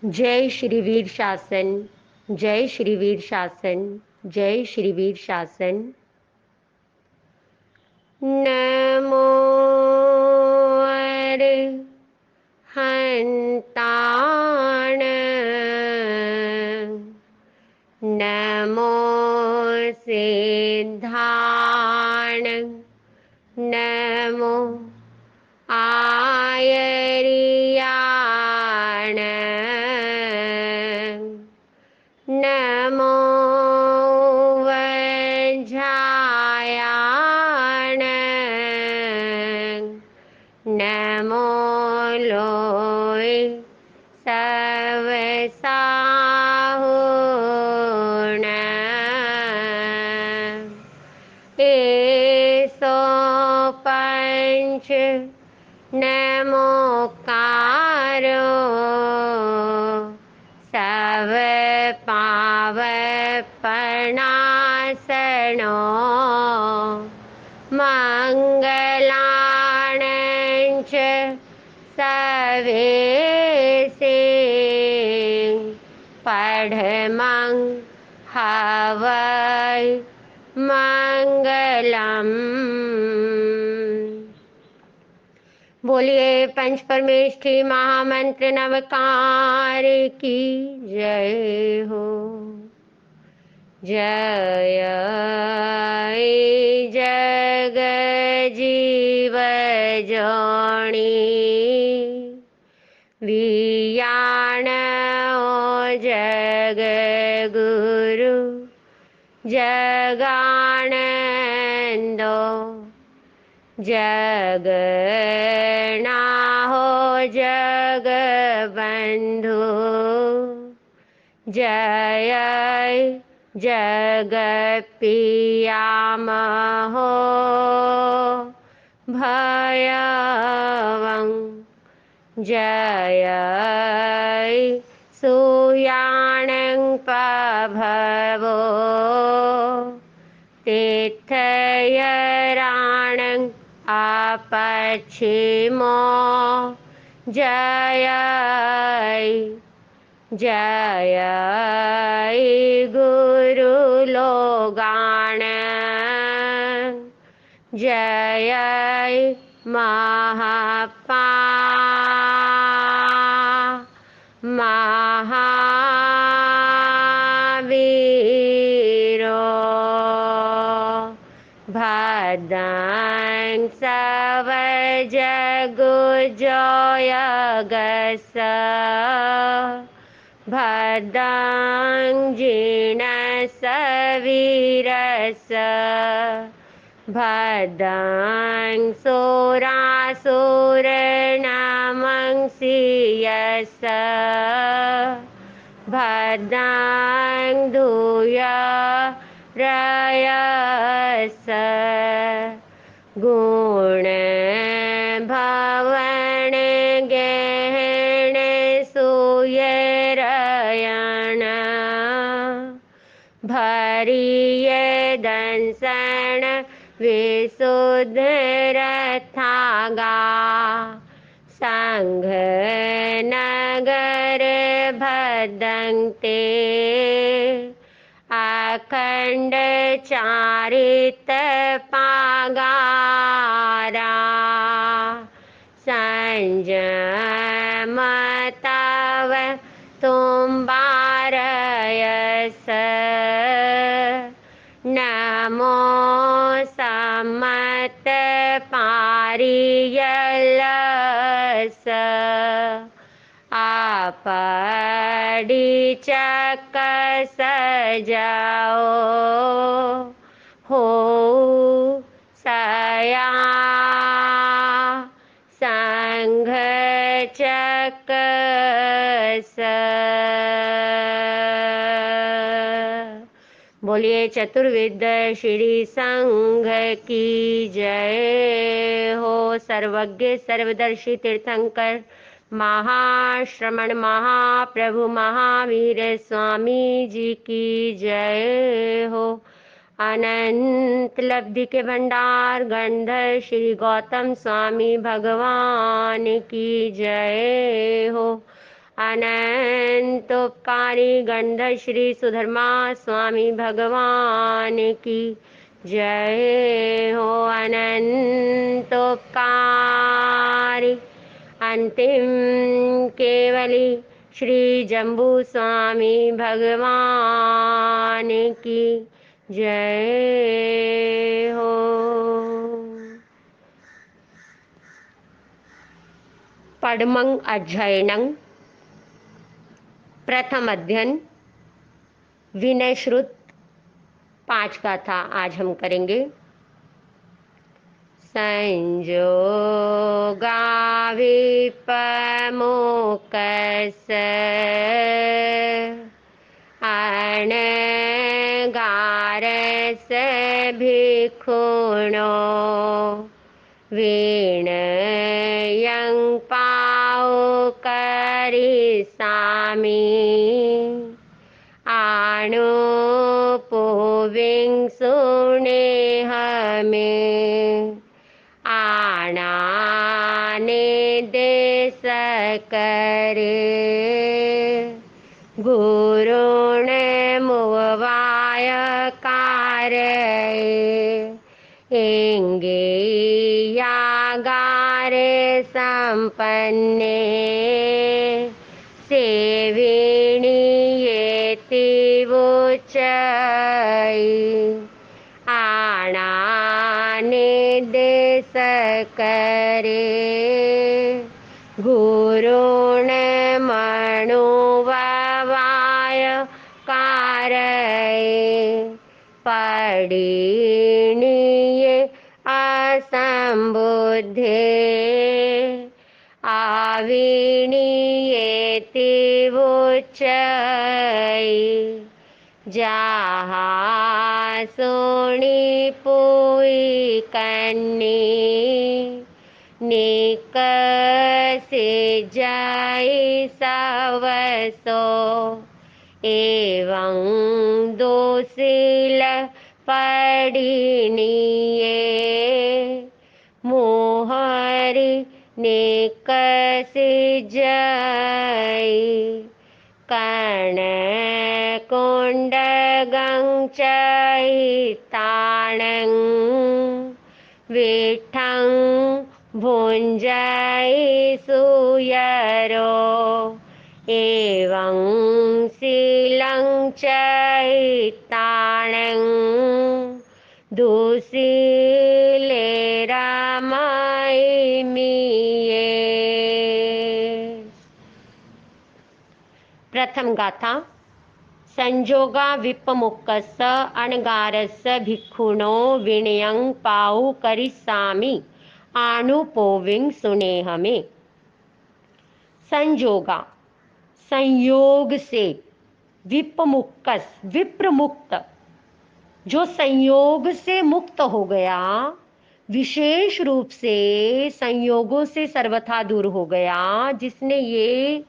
जय श्री वीर शासन, जय श्री वीर शासन, जय श्री वीर शासन। नमो अर्हन्ताण, नमो सिद्धाण, नमो आयर्याण, नमो वज्रायाण, नमो लोय सवसाहुण, एसो पंच नमोकारो, सव पावपणासनो, मंगलाणं च सवेसे, पढमं हवै मंगलम्। बोलिए पंच परमेष्ठी महामंत्र नवकार की जय हो। जय जग जीव जोणी, वियाण जग गुरु जगानंदो, जगना हो जग बंधु, जय जग पियामहो भयवं, जय सूयाणं प्रभवो, तीर्थयराणं आपच्छिमो, जय जय गुरुलोगाण, जय महापा महावीरो, भद्रं सव जगुजोयगस, भद्रं जिनसवीरस, भद्रं सुरासुरनमंसीयस, भद्रं धूयरयस, गुण भवन गहन सुयरयण, भरिय दंसन विशुद्ध रथागा, संघ नगर भदंते, अखंड चारित पागारा, संजम तव तुम्बारयस, नमो सम्मत पारियलस, आपड़ी चक सजाओ, हो सया संघ चक बोलिए चतुर्विद श्री संघ की जय हो। सर्वज्ञ सर्वदर्शी तीर्थंकर महाश्रमण महाप्रभु महावीर स्वामी जी की जय हो। अनंत लब्धि के भंडार गंधर श्री गौतम स्वामी भगवान की जय हो। अनंतोपकारी गंध श्री सुधर्मा स्वामी भगवान की जय हो। अनंतोपकारी अंतिम केवली श्री जम्बू स्वामी भगवान की जय हो। पद्मं अध्ययनं प्रथम अध्ययन विनय श्रुत 5 गाथा आज हम करेंगे। संजोगा विपमोकस अनगारस भिक्षुणो वीणयं पावकरिष्यामि आनुपुविंशुनेह मे आनाने देश करे गुरुण मुवाय कारये इंगेयागारे संपन्ने सेविणीयेति वोचै आणाने देश करे गुरुण मणुवाय कारये पडिणीये असंबुद्धे आविणीयेति वोचै जाहा सोणी पुई कन्नी निकसे जाई सवसो एवं दोषील पडिणीये मोहरि निकसे जाई कर्ण कुंडगं चैताणं विठं भुञ्जै सुयरो एवं शीलं चैताणं दुशीले रामायिमीये। प्रथम गाथा संजोगा विपमुक्कस अनगारस भिक्षुणो विनयं पाउ करिष्यामि आनुपोविं सुनेह में। संजोगा संयोग से, विपमुक्कस विप्र मुक्त, जो संयोग से मुक्त हो गया, विशेष रूप से संयोगों से सर्वथा दूर हो गया, जिसने ये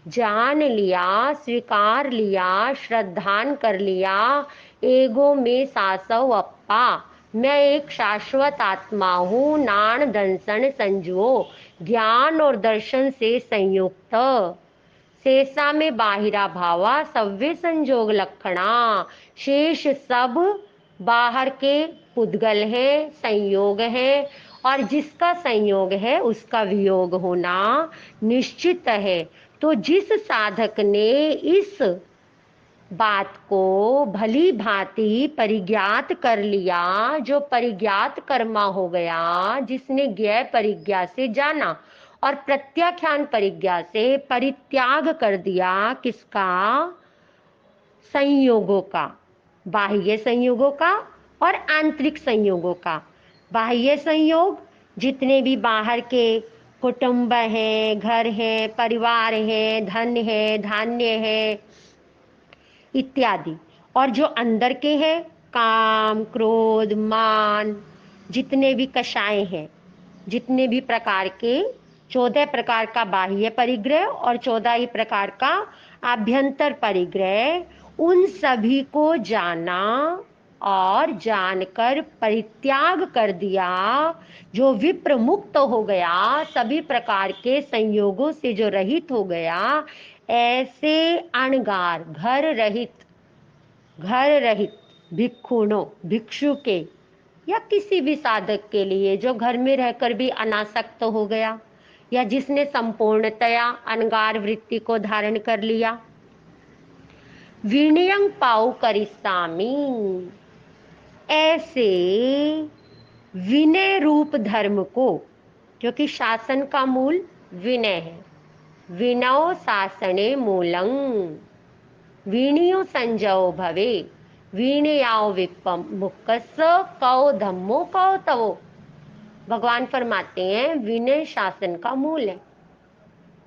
जान लिया, स्वीकार लिया, श्रद्धान कर लिया, एगो में सासव अप्पा, मैं एक शाश्वत आत्मा हूँ, नाण दंसन संजुओ, ज्ञान और दर्शन से संयुक्त, शेषा में बाहिरा भावा सव्य संजोग लक्षणा, शेष सब बाहर के पुद्गल है, संयोग है, और जिसका संयोग है उसका वियोग होना निश्चित है। तो जिस साधक ने इस बात को भली भांति परिज्ञात कर लिया, जो परिज्ञात कर्मा हो गया, जिसने ज्ञेय परिज्ञा से जाना और प्रत्याख्यान परिज्ञा से परित्याग कर दिया, किसका? संयोगों का, बाह्य संयोगों का और आंतरिक संयोगों का। बाह्य संयोग जितने भी बाहर के कुटुंब है, घर है, परिवार है, धन है, धान्य है इत्यादि, और जो अंदर के हैं काम, क्रोध, मान, जितने भी कषाय हैं, जितने भी प्रकार के 14 प्रकार का बाह्य परिग्रह और 14 ही प्रकार का आभ्यंतर परिग्रह, उन सभी को जाना और जानकर परित्याग कर दिया, जो विप्र मुक्त हो गया, सभी प्रकार के संयोगों से जो रहित हो गया, ऐसे अणगार घर रहित भिक्षुणों भिक्षु के या किसी भी साधक के लिए जो घर में रहकर भी अनासक्त हो गया या जिसने संपूर्णतया अनगार वृत्ति को धारण कर लिया, विनयं पाऊ करिसामी, ऐसे विनय रूप धर्म को, क्योंकि शासन का मूल विनय है, विनयो शासने मूलं वीणियो संजयो भवे वीणयाओ विप्पम मुक्कस कौ धम्मो कौ तवो। भगवान फरमाते हैं विनय शासन का मूल है,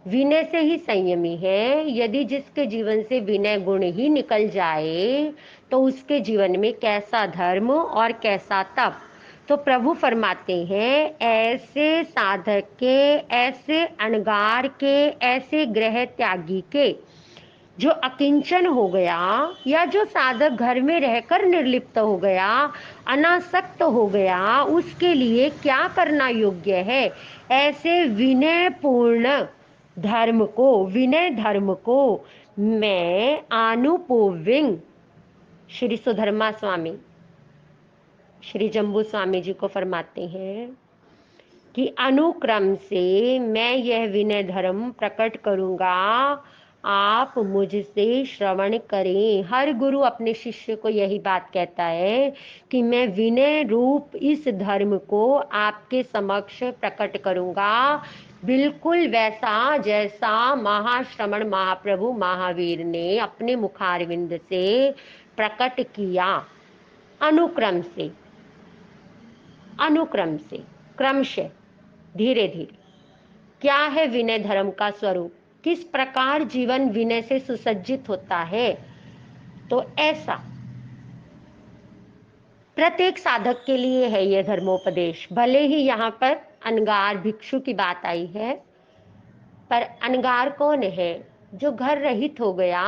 विनय से ही संयमी है। यदि जिसके जीवन से विनय गुण ही निकल जाए तो उसके जीवन में कैसा धर्म और कैसा तप। तो प्रभु फरमाते हैं ऐसे साधक के, ऐसे अणगार के, ऐसे ग्रह त्यागी के, जो अकिंचन हो गया या जो साधक घर में रहकर निर्लिप्त हो गया, अनासक्त हो गया, उसके लिए क्या करना योग्य है? ऐसे विनय पूर्ण धर्म को, विनय धर्म को मैं आनुपूर्विंग, श्री सुधर्मा स्वामी श्री जम्बू स्वामी जी को फरमाते हैं कि अनुक्रम से मैं यह विनय धर्म प्रकट करूंगा, आप मुझसे श्रवण करें। हर गुरु अपने शिष्य को यही बात कहता है कि मैं विनय रूप इस धर्म को आपके समक्ष प्रकट करूंगा, बिल्कुल वैसा जैसा महाश्रमण महाप्रभु महावीर ने अपने मुखारविंद से प्रकट किया। अनुक्रम से, अनुक्रम से, क्रमशः, धीरे धीरे। क्या है विनय धर्म का स्वरूप? किस प्रकार जीवन विनय से सुसज्जित होता है? तो ऐसा प्रत्येक साधक के लिए है यह धर्मोपदेश। भले ही यहाँ पर अनगार भिक्षु की बात आई है, पर अनगार कौन है? जो घर रहित हो गया।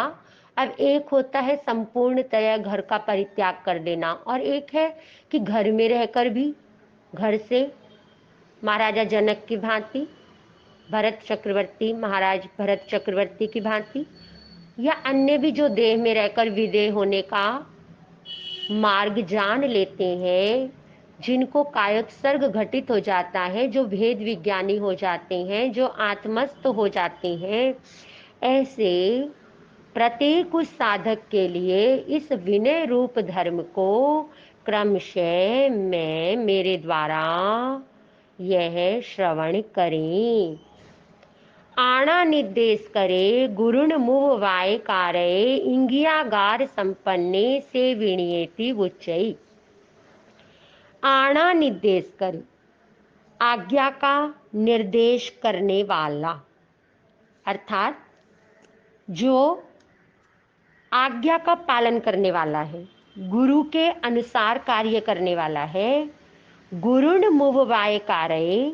अब एक होता है संपूर्णतया घर का परित्याग कर देना, और एक है कि घर में रहकर भी, घर से महाराजा जनक की भांति, भरत चक्रवर्ती, महाराज भरत चक्रवर्ती की भांति, या अन्य भी जो देह में रहकर विदेह होने का मार्ग जान लेते हैं, जिनको कायोत्सर्ग घटित हो जाता है, जो भेद विज्ञानी हो जाते हैं, जो आत्मस्थ हो जाते हैं, ऐसे प्रत्येक उस साधक के लिए इस विनय रूप धर्म को क्रमशः मैं मेरे द्वारा यह श्रवण करें। आना निर्देश करे गुरुण मुव वाय कारय इंगियागार संपन्ने से विणीयेति उच्चई। आना निर्देश करे, आज्ञा का निर्देश करने वाला, अर्थात जो आज्ञा का पालन करने वाला है, गुरु के अनुसार कार्य करने वाला है। गुरुण मुव वाय कारय,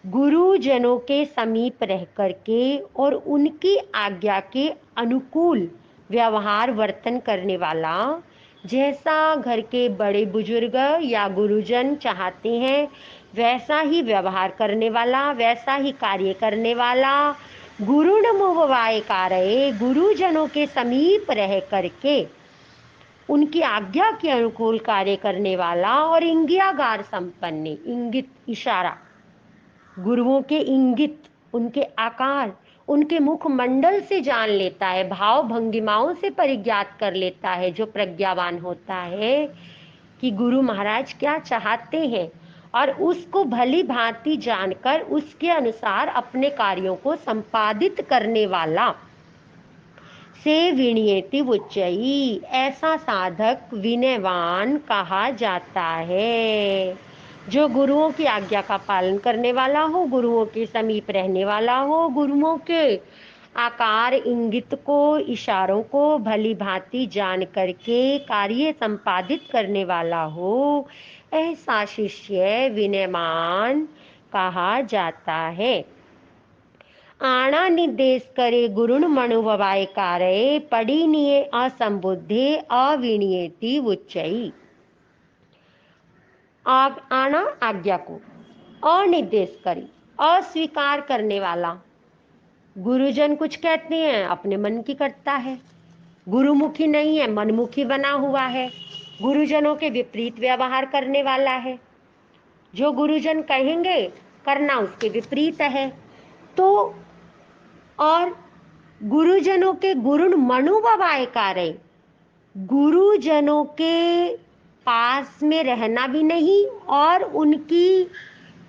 गुरुजनों के समीप रह करके और उनकी आज्ञा के अनुकूल व्यवहार वर्तन करने वाला, जैसा घर के बड़े बुजुर्ग या गुरुजन चाहते हैं वैसा ही व्यवहार करने वाला, वैसा ही कार्य करने वाला। गुरुण मुववाय कारय, गुरुजनों के समीप रह करके उनकी आज्ञा के अनुकूल कार्य करने वाला, और इंगियागार संपन्न, इंगित इशारा, गुरुओं के इंगित, उनके आकार, उनके मुख मंडल से जान लेता है, भाव भंगिमाओं से परिज्ञात कर लेता है जो प्रज्ञावान होता है कि गुरु महाराज क्या चाहते हैं, और उसको भली भांति जानकर उसके अनुसार अपने कार्यों को संपादित करने वाला से विणीयेति उच्चई, ऐसा साधक विनयवान कहा जाता है। जो गुरुओं की आज्ञा का पालन करने वाला हो, गुरुओं के समीप रहने वाला हो, गुरुओं के आकार इंगित को, इशारों को भली भांति जान करके कार्य संपादित करने वाला हो, ऐसा शिष्य विनयमान कहा जाता है। आना निर्देश करे गुरुण मनुभवाय कारय पड़ीनिये असंबुद्धे अविणीयेति उच्चई। आना आज्ञा को अनिर्देश करी, अस्वीकार करने वाला। गुरुजन कुछ कहते हैं अपने मन की करता है, गुरुमुखी नहीं है, मनमुखी बना हुआ है, गुरुजनों के विपरीत व्यवहार करने वाला है। जो गुरुजन कहेंगे करना उसके विपरीत है। तो और गुरुजनों के गुरुण मनुभवाय कार्य, गुरुजनों के पास में रहना भी नहीं और उनकी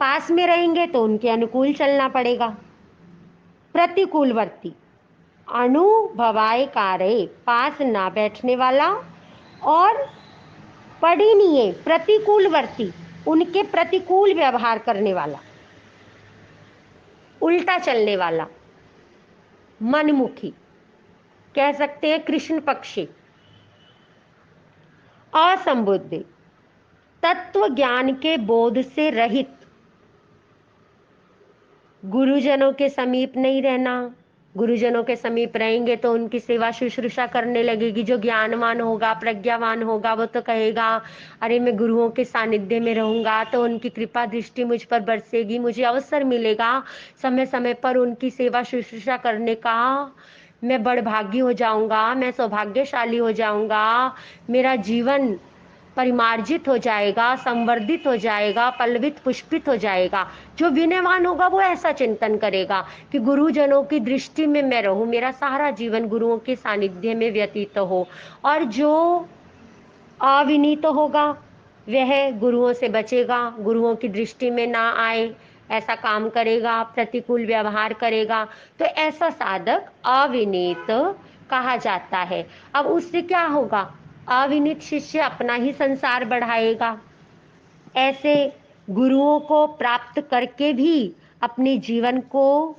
पास में रहेंगे तो उनके अनुकूल चलना पड़ेगा। प्रतिकूलवर्ती, अनुभवाय कार्य, पास ना बैठने वाला और पढ़नीय प्रतिकूलवर्ती, उनके प्रतिकूल व्यवहार करने वाला, उल्टा चलने वाला, मनमुखी, कह सकते हैं कृष्ण पक्षी। असंबुद्ध, तत्व ज्ञान के बोध से रहित, गुरुजनों के समीप नहीं रहना। गुरुजनों के समीप रहेंगे तो उनकी सेवा शुश्रूषा करने लगेगी। जो ज्ञानवान होगा, प्रज्ञावान होगा, वो तो कहेगा अरे मैं गुरुओं के सानिध्य में रहूंगा तो उनकी कृपा दृष्टि मुझ पर बरसेगी, मुझे अवसर मिलेगा समय समय पर उनकी सेवा शुश्रूषा करने का, मैं बड़भागी हो जाऊंगा, मैं सौभाग्यशाली हो जाऊंगा, मेरा जीवन परिमार्जित हो जाएगा, संवर्धित हो जाएगा, पल्लवित पुष्पित हो जाएगा। जो विनयवान होगा वो ऐसा चिंतन करेगा कि गुरुजनों की दृष्टि में मैं रहूं, मेरा सारा जीवन गुरुओं के सानिध्य में व्यतीत हो। और जो अविनीत होगा वह गुरुओं से बचेगा, गुरुओं की दृष्टि में ना आए, ऐसा काम करेगा, प्रतिकूल व्यवहार करेगा। तो ऐसा साधक अविनीत कहा जाता है। अब उससे क्या होगा? अविनीत शिष्य अपना ही संसार बढ़ाएगा। ऐसे गुरुओं को प्राप्त करके भी अपने जीवन को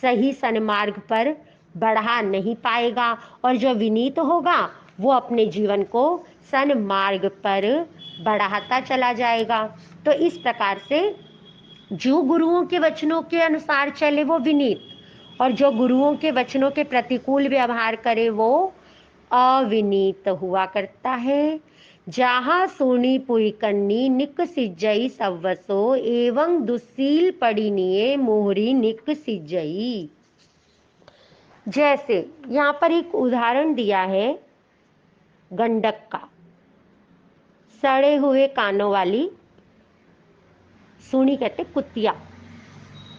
सही सन्मार्ग पर बढ़ा नहीं पाएगा। और जो विनीत होगा वो अपने जीवन को सन्मार्ग पर बढ़ाता चला जाएगा। तो इस प्रकार से जो गुरुओं के वचनों के अनुसार चले वो विनीत, और जो गुरुओं के वचनों के प्रतिकूल व्यवहार करे वो अविनीत हुआ करता है। जहाँ सोनी पुई कन्नी निक सिज्जई सव्वसो, एवं दुस्सील पड़िनिये मोहरी निक सिज्जई। जैसे यहाँ पर एक उदाहरण दिया है गंडक का। सड़े हुए कानों वाली, सुनी कहते कुतिया,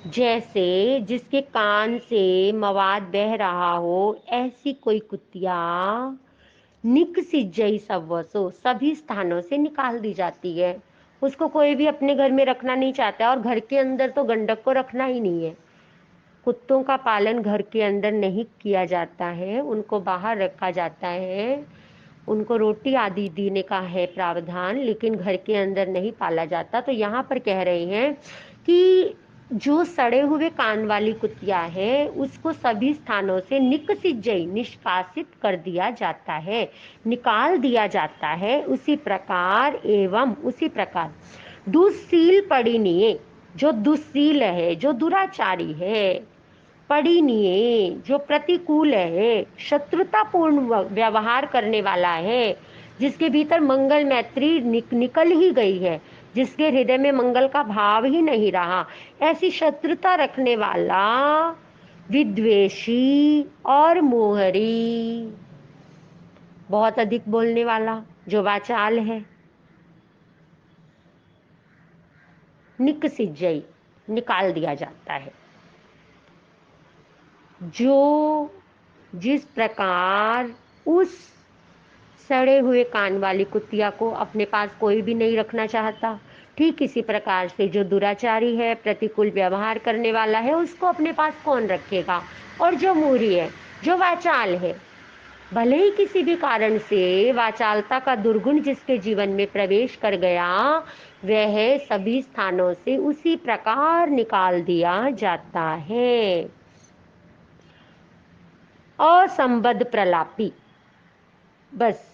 जैसे जिसके कान से मवाद बह रहा हो, ऐसी कोई कुतिया निक सिज्जई सव्वसो, सभी स्थानों से निकाल दी जाती है। उसको कोई भी अपने घर में रखना नहीं चाहता, और घर के अंदर तो गंडक को रखना ही नहीं है। कुत्तों का पालन घर के अंदर नहीं किया जाता है, उनको बाहर रखा जाता है, उनको रोटी आदि देने का है प्रावधान, लेकिन घर के अंदर नहीं पाला जाता। तो यहाँ पर कह रहे हैं कि जो सड़े हुए कान वाली कुतिया है उसको सभी स्थानों से निकसिज्जई, निष्कासित कर दिया जाता है, निकाल दिया जाता है। उसी प्रकार दुस्सील पड़िनिये, जो दुस्सील है, जो दुराचारी है, पड़िनिये, जो प्रतिकूल है, शत्रुतापूर्ण व्यवहार करने वाला है, जिसके भीतर मंगल मैत्री निकल ही गई है, जिसके हृदय में मंगल का भाव ही नहीं रहा, ऐसी शत्रुता रखने वाला, विद्वेषी और मोहरी, बहुत अधिक बोलने वाला, जो वाचाल है, निकसिज्जई, निकाल दिया जाता है। जो जिस प्रकार उस सड़े हुए कान वाली कुतिया को अपने पास कोई भी नहीं रखना चाहता, ठीक इसी प्रकार से जो दुराचारी है, प्रतिकूल व्यवहार करने वाला है, उसको अपने पास कौन रखेगा। और जो मूढ़ी है, जो वाचाल है, भले ही किसी भी कारण से वाचालता का दुर्गुण जिसके जीवन में प्रवेश कर गया, वह सभी स्थानों से उसी प्रकार निकाल दिया जाता है। असंबद्ध प्रलापी, बस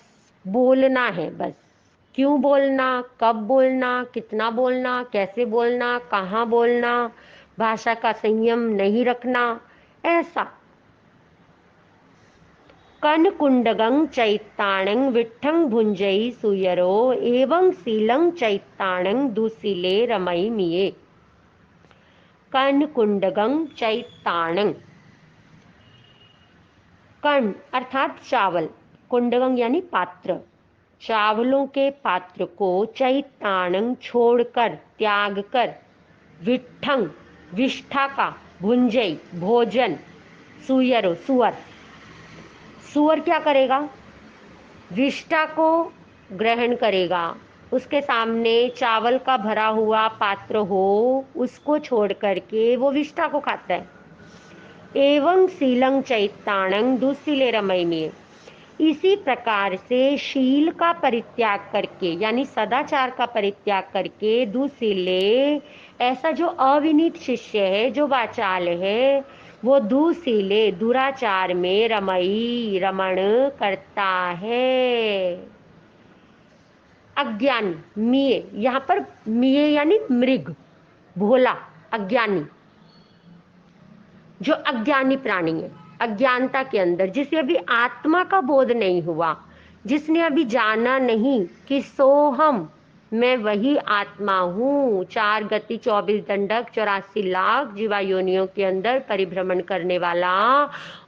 बोलना है, बस क्यों बोलना, कब बोलना, कितना बोलना, कैसे बोलना, कहाँ बोलना, भाषा का संयम नहीं रखना, ऐसा कन कुंडगं चैताणं विट्ठं भुंजई सुयरो एवं शीलं चैताणं दुशीले रमई मिये। कन कुंडगं चैताणं, कण अर्थात चावल, कुंडगं यानी पात्र, चावलों के पात्र को चैताणं छोड़कर, त्याग कर, विट्ठं विष्ठा का, भुंजई भोजन, सुयरो सुअर, सुअर क्या करेगा, विष्ठा को ग्रहण करेगा, उसके सामने चावल का भरा हुआ पात्र हो उसको छोड़ करके वो विष्ठा को खाता है। एवं शीलं चैताणं दुशीले रमई में, इसी प्रकार से शील का परित्याग करके यानी सदाचार का परित्याग करके दुशीले, ऐसा जो अविनीत शिष्य है, जो वाचाल है, वो दुशीले दुराचार में रमई रमण करता है। अज्ञानी, मिये, यहाँ पर मिये यानी मृग, भोला, अज्ञानी, जो अज्ञानी प्राणी है, अज्ञानता के अंदर, जिसे अभी आत्मा का बोध नहीं हुआ, जिसने अभी जाना नहीं कि सोहम, मैं वही आत्मा हूँ, 4 गति 24 दंडक 84 लाख जीवा योनियों के अंदर परिभ्रमण करने वाला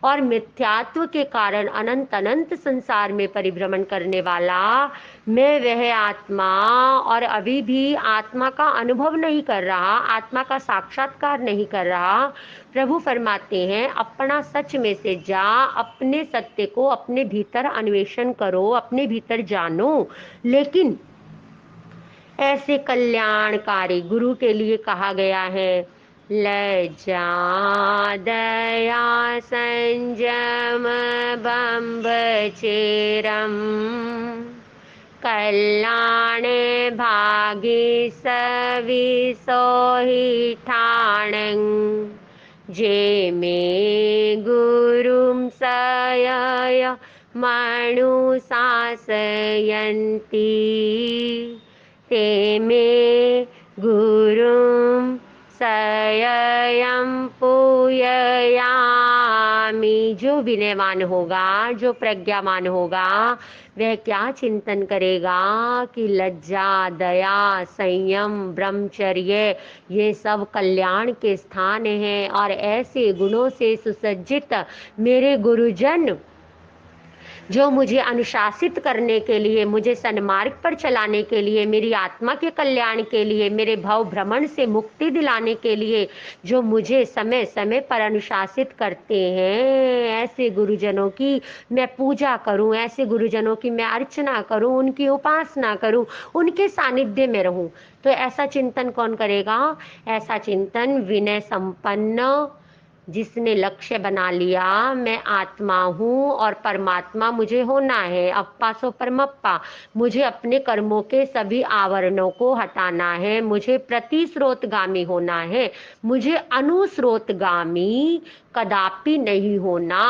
और मिथ्यात्व के कारण अनंत अनंत संसार में परिभ्रमण करने वाला मैं वह आत्मा, और अभी भी आत्मा का अनुभव नहीं कर रहा, आत्मा का साक्षात्कार नहीं कर रहा। प्रभु फरमाते हैं अपना सच में से जा, अपने सत्य को अपने भीतर अन्वेषण करो, अपने भीतर जानो। लेकिन ऐसे कल्याणकारी गुरु के लिए कहा गया है, लज्जा दया संयम बम्ब चेरम कल्याण भागी सवि सोहि ठाणं जे में गुरुम सयय मनु शासयन्ति ते में गुरुम सययं पूययामि। जो विनयवान होगा, जो प्रज्ञावान होगा, वह क्या चिंतन करेगा कि लज्जा दया संयम ब्रह्मचर्य ये सब कल्याण के स्थान हैं, और ऐसे गुणों से सुसज्जित मेरे गुरुजन जो मुझे अनुशासित करने के लिए, मुझे सन्मार्ग पर चलाने के लिए, मेरी आत्मा के कल्याण के लिए, मेरे भव भ्रमण से मुक्ति दिलाने के लिए जो मुझे समय समय पर अनुशासित करते हैं, ऐसे गुरुजनों की मैं पूजा करूं, ऐसे गुरुजनों की मैं अर्चना करूं, उनकी उपासना करूं, उनके सानिध्य में रहूं। तो ऐसा चिंतन कौन करेगा? ऐसा चिंतन विनय संपन्न, जिसने लक्ष्य बना लिया मैं आत्मा हूँ और परमात्मा मुझे होना है, अप्पा सो परमप्पा, मुझे अपने कर्मों के सभी आवरणों को हटाना है, मुझे प्रतिस्रोतगामी होना है, मुझे अनुस्रोतगामी कदापि नहीं होना।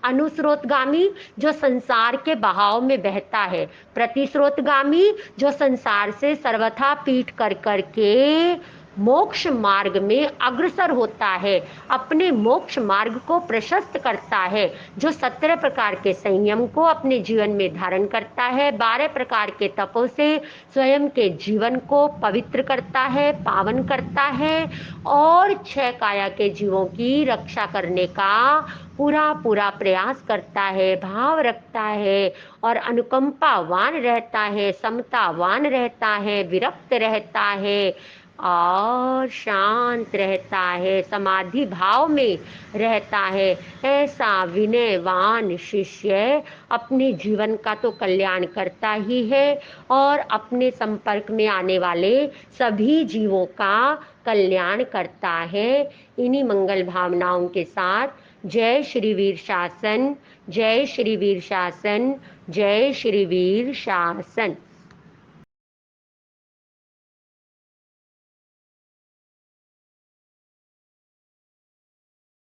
अनुस्रोतगामी जो संसार के बहाव में बहता है, प्रतिस्रोतगामी जो संसार से सर्वथा पीठ कर करके मोक्ष मार्ग में अग्रसर होता है, अपने मोक्ष मार्ग को प्रशस्त करता है, जो 17 प्रकार के संयम को अपने जीवन में धारण करता है, 12 प्रकार के तपों से स्वयं के जीवन को पवित्र करता है, पावन करता है, और 6 काया के जीवों की रक्षा करने का पूरा पूरा प्रयास करता है, भाव रखता है, और अनुकंपावान रहता है, समतावान रहता है, विरक्त रहता है, और शांत रहता है, समाधि भाव में रहता है। ऐसा विनयवान शिष्य अपने जीवन का तो कल्याण करता ही है, और अपने संपर्क में आने वाले सभी जीवों का कल्याण करता है। इन्हीं मंगल भावनाओं के साथ जय श्री वीर शासन, जय श्री वीर शासन, जय श्री वीर शासन।